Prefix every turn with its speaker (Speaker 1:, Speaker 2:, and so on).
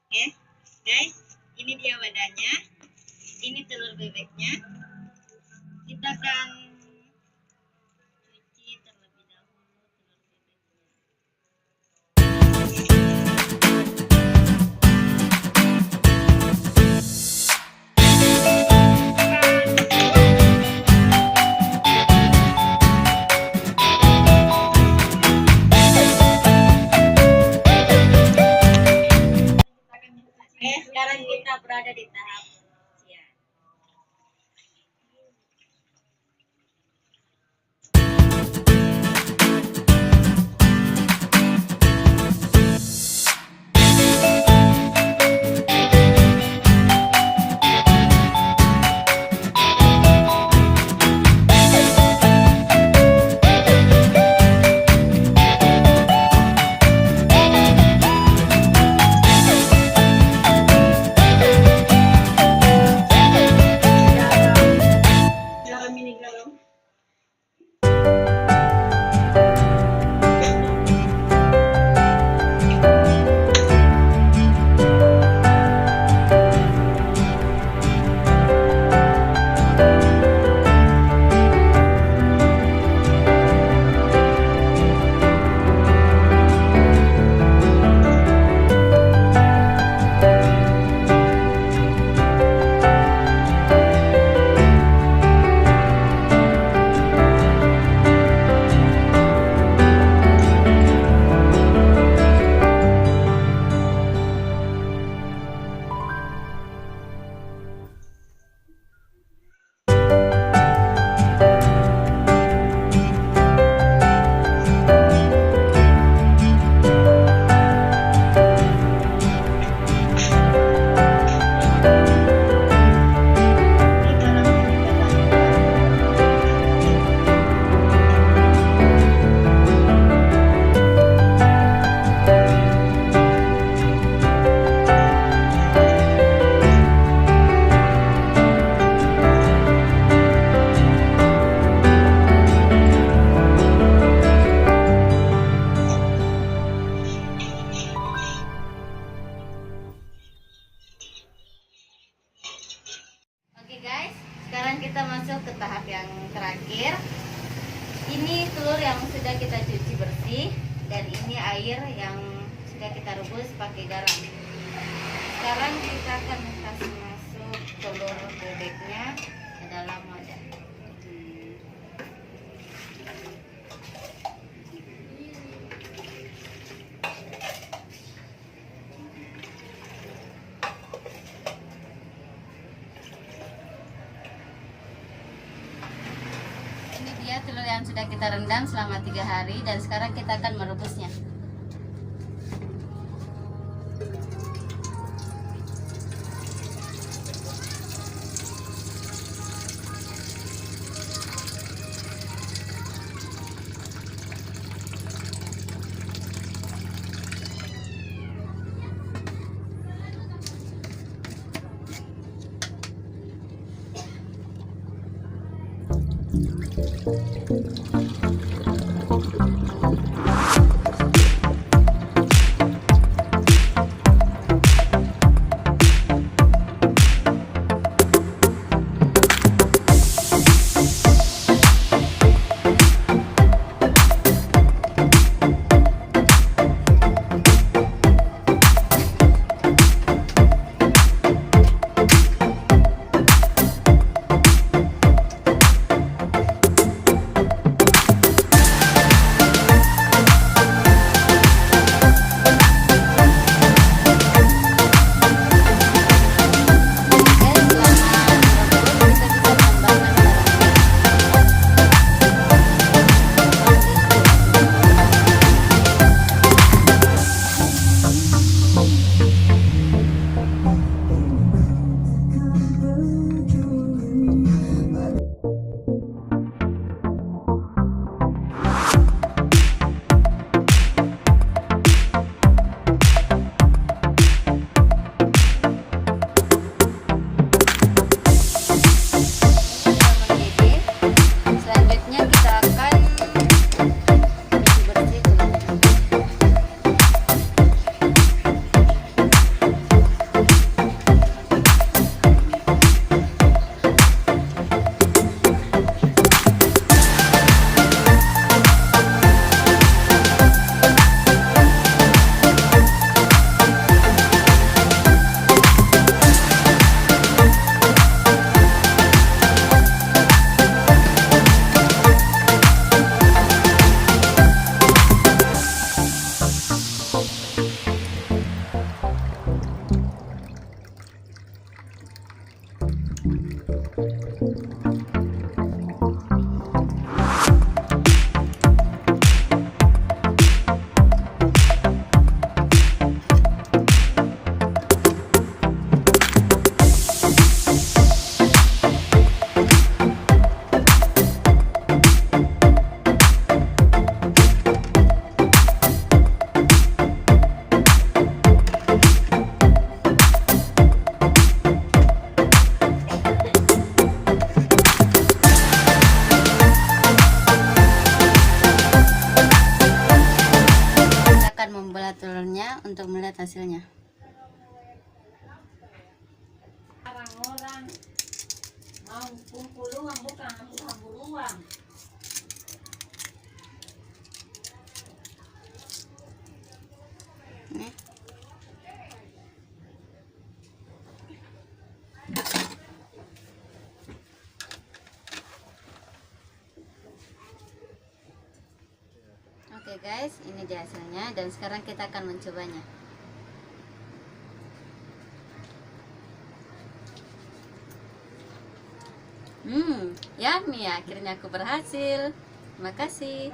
Speaker 1: Oke, guys, ini dia wadahnya. Ini telur bebeknya. Kita akan cuci terlebih dahulu telur bebeknya. Oke, sekarang kita berada di tahap cucian. Oke guys, sekarang kita masuk ke tahap yang terakhir. Ini telur yang sudah kita cuci bersih dan ini air yang sudah kita rebus pakai garam. Sekarang kita akan kasih masuk telur bebeknya ke dalam wadah. Ini dia telur yang sudah kita rendam selama 3 hari dan sekarang kita akan merebusnya. hasilnya.
Speaker 2: Orang-orang mau kumpul uang, bukan hambur uang.
Speaker 1: Nih. Oke guys, ini dia hasilnya dan sekarang kita akan mencobanya. Yummy, akhirnya aku berhasil. Terima kasih.